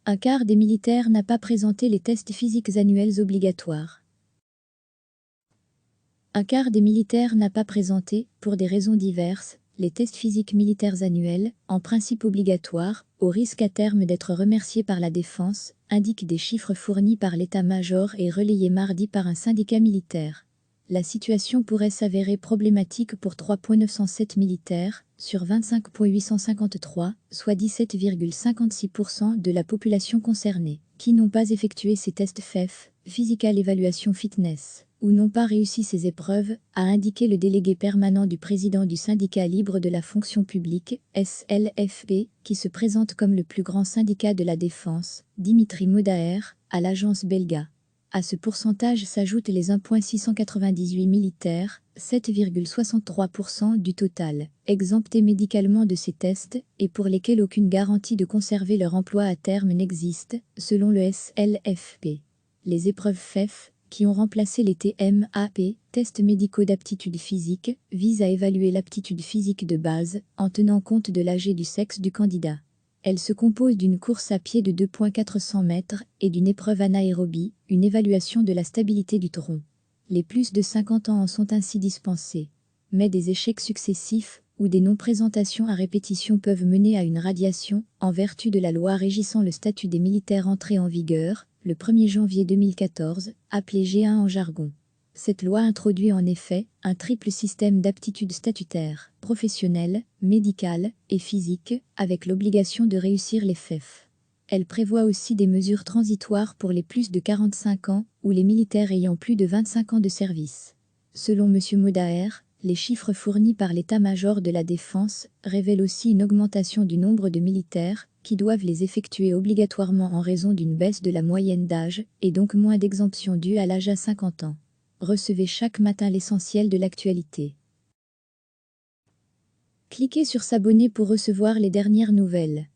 Un quart des militaires n'a pas présenté les tests physiques annuels obligatoires. Un quart des militaires n'a pas présenté, pour des raisons diverses, les tests physiques militaires annuels, en principe obligatoires, au risque à terme d'être remerciés par la défense, indiquent des chiffres fournis par l'état-major et relayés mardi par un syndicat militaire. La situation pourrait s'avérer problématique pour 3,907 militaires, sur 25,853, soit 17,56% de la population concernée, qui n'ont pas effectué ces tests FEF, Physical Evaluation Fitness, ou n'ont pas réussi ces épreuves, a indiqué le délégué permanent du président du syndicat libre de la fonction publique, SLFP, qui se présente comme le plus grand syndicat de la défense, Dimitri Modaer, à l'agence Belga. À ce pourcentage s'ajoutent les 1,698 militaires, 7,63% du total, exemptés médicalement de ces tests, et pour lesquels aucune garantie de conserver leur emploi à terme n'existe, selon le SLFP. Les épreuves FEF, qui ont remplacé les TMAP, tests médicaux d'aptitude physique, visent à évaluer l'aptitude physique de base, en tenant compte de l'âge et du sexe du candidat. Elle se compose d'une course à pied de 2,400 mètres et d'une épreuve anaérobie, une évaluation de la stabilité du tronc. Les plus de 50 ans en sont ainsi dispensés. Mais des échecs successifs ou des non-présentations à répétition peuvent mener à une radiation, en vertu de la loi régissant le statut des militaires entrée en vigueur, le 1er janvier 2014, appelée G1 en jargon. Cette loi introduit en effet un triple système d'aptitude statutaire, professionnelle, médicale et physique, avec l'obligation de réussir les FEF. Elle prévoit aussi des mesures transitoires pour les plus de 45 ans ou les militaires ayant plus de 25 ans de service. Selon M. Modaer, les chiffres fournis par l'état-major de la Défense révèlent aussi une augmentation du nombre de militaires qui doivent les effectuer obligatoirement en raison d'une baisse de la moyenne d'âge et donc moins d'exemptions dues à l'âge à 50 ans. Recevez chaque matin l'essentiel de l'actualité. Cliquez sur s'abonner pour recevoir les dernières nouvelles.